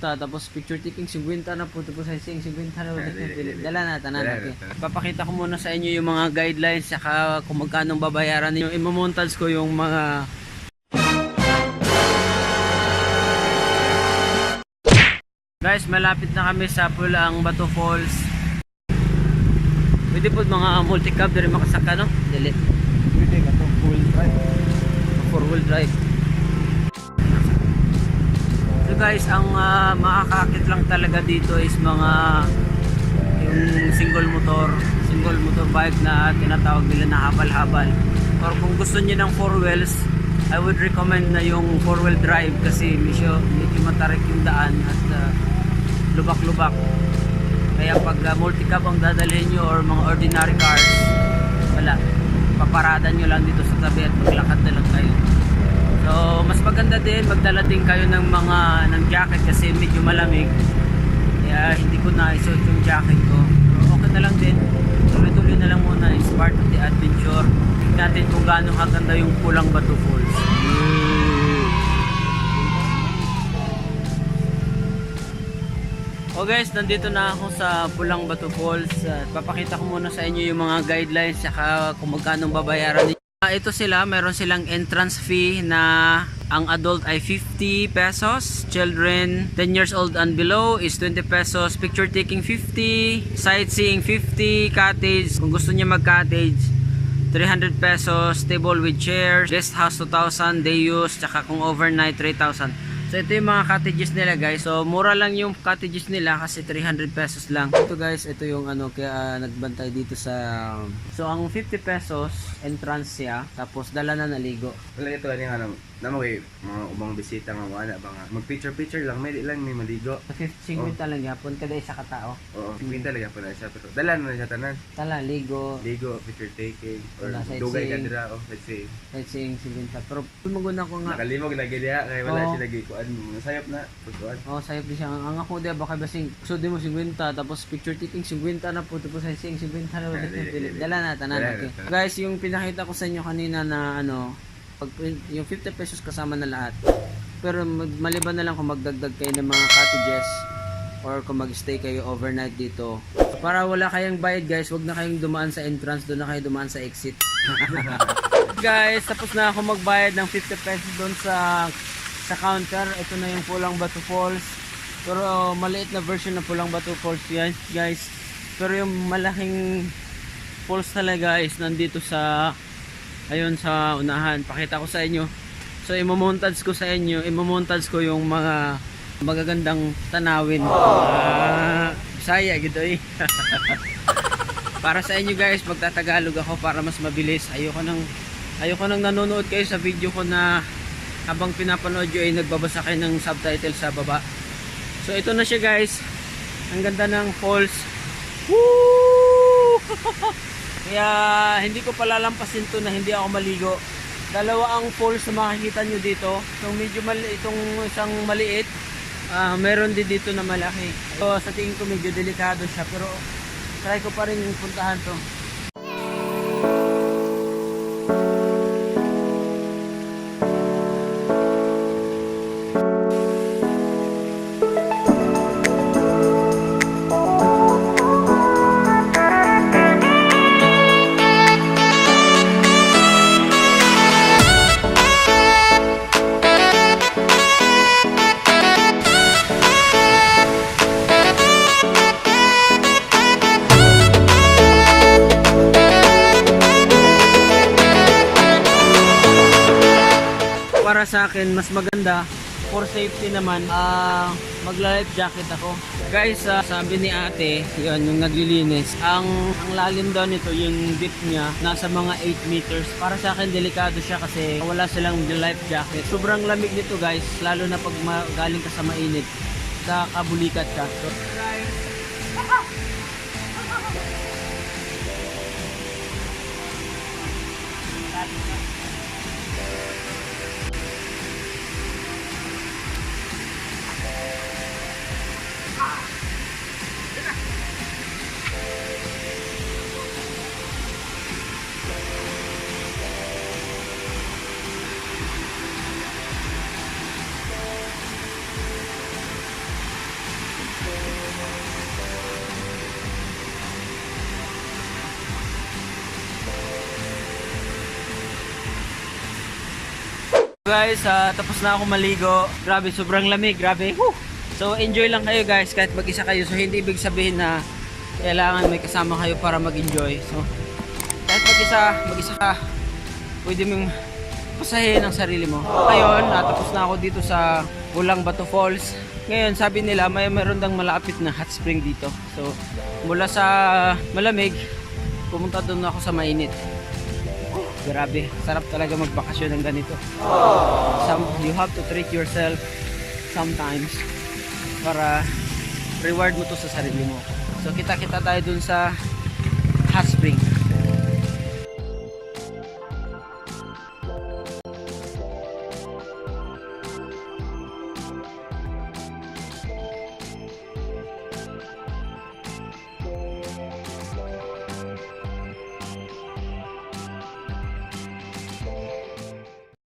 tapos picture taking 50 na po, tapos sightseeing 50 na ulit yung pilit. Dala na, tanan natin. Papakita ko muna sa inyo yung mga guidelines, saka kung magkano babayaran ninyo. Imamontage ko yung mga guys, malapit na kami sa Pulang Bato Falls. Pwede po mga multi-cab dari makasaka, no? Dili. Pwede ka itong full drive. 4-wheel drive. So guys, ang makakakit lang talaga dito is mga yung single motor bike na tinatawag nila na habal-habal. Or kung gusto niyo ng 4 wheels, I would recommend na yung 4-wheel drive kasi medyo matarik yung daan at lubak-lubak. Kaya pag multi-cab ang dadalhin nyo or mga ordinary cars, wala, paparada nyo lang dito sa tabi at maglakad na lang kayo. So mas maganda din magdala din kayo ng mga jacket kasi medyo malamig. Kaya hindi ko na isuot yung jacket ko. So, okay na lang din, tuloy-tuloy na lang muna, is part of the adventure. Tignan natin kung gaano kaganda yung Pulang Bato Falls. Oh guys, nandito na ako sa Pulang Bato Falls. Papakita ko muna sa inyo yung mga guidelines saka kung magkano babayaran niyo. Ito sila, meron silang entrance fee na ang adult ay 50 pesos, children 10 years old and below is 20 pesos, picture taking 50, sightseeing 50, cottage, kung gusto niyo mag-cottage 300 pesos, table with chairs, guest house 2,000, day use, tsaka kung overnight 3,000. So ito yung mga cottages nila guys. So mura lang yung cottages nila kasi 300 pesos lang. Ito guys, ito yung ano kaya nagbantay dito sa. So ang 50 pesos entrance siya, tapos dala na naligo. Wala ito ano nga naman mga ubang bisita nga wala ba nga mag-picture lang may lang may maligo. So 50 lang yapon kada isa ka tao. Oo, 50 lang yapon na siya pero dala na siya tanan. Tala ligo, Picture taking or Wala, dugay ka sightseeing. dira let's say. sightseeing 70. Pero maguna ko nga. Nakalimog na gid kay wala Oo. siya lagi kuan sayop na pagkuan. Oh, sayop din siya. Ang ako diya baka basing sudi mo 50 tapos picture taking 50 na po tapos sightseeing 50 na ulit yung pilit. Dala na tanan natin. Guys, yung pinakita ko sa inyo kanina na ano pag yung 50 pesos kasama na lahat. Pero maliban na lang kung magdagdag kayo ng mga cottages or kung mag-stay kayo overnight dito. Para wala kayong bayad guys, wag na kayong dumaan sa entrance, doon na kayo dumaan sa exit. Guys, tapos na ako magbayad ng 50 pesos doon sa counter. Ito na yung Pulang Bato Falls. Pero maliit na version ng Pulang Bato Falls yan guys. Pero yung malaking falls talaga is nandito sa ayun sa unahan. Pakita ko sa inyo. So imamontage ko sa inyo, imamontage ko yung mga magagandang tanawin. Bisaya gitu eh. Para sa inyo guys, magtatagalog ako para mas mabilis. Ayoko nang nanonood kayo sa video ko na habang pinapanood nyo ay nagbabasa kayo ng subtitle sa baba. So ito na siya guys. Ang ganda ng falls. Woo! Kaya hindi ko palalampasin to na hindi ako maligo. Dalawa ang falls na makikita nyo dito. Itong medyo itong isang maliit, meron din dito na malaki. So sa tingin ko medyo delikado siya pero try ko pa rin puntahan to. Para sa akin mas maganda for safety naman magla-life jacket ako guys. Sabi ni ate yun yung naglilinis ang lalim daw nito yung dip niya nasa mga 8 meters. Para sa akin delikado siya kasi wala silang life jacket. Sobrang lamig nito guys, lalo na pag galing ka sa mainit sa kabulikat ka. So, guys, tapos na ako maligo. Grabe, sobrang lamig. Grabe. Woo! So enjoy lang kayo guys kahit mag-isa kayo. So hindi ibig sabihin na kailangan may kasama kayo para mag-enjoy. So kahit mag-isa ka, pwede mong pasahin ang sarili mo. Ngayon, tapos na ako dito sa Bulang Bato Falls. Ngayon, sabi nila mayroon dang malapit na hot spring dito. So mula sa malamig, pumunta doon ako sa mainit. Grabe, sarap talaga magbakasyon ng ganito. You have to treat yourself sometimes para reward mo to sa sarili mo. So kita-kita tayo dun sa hot spring.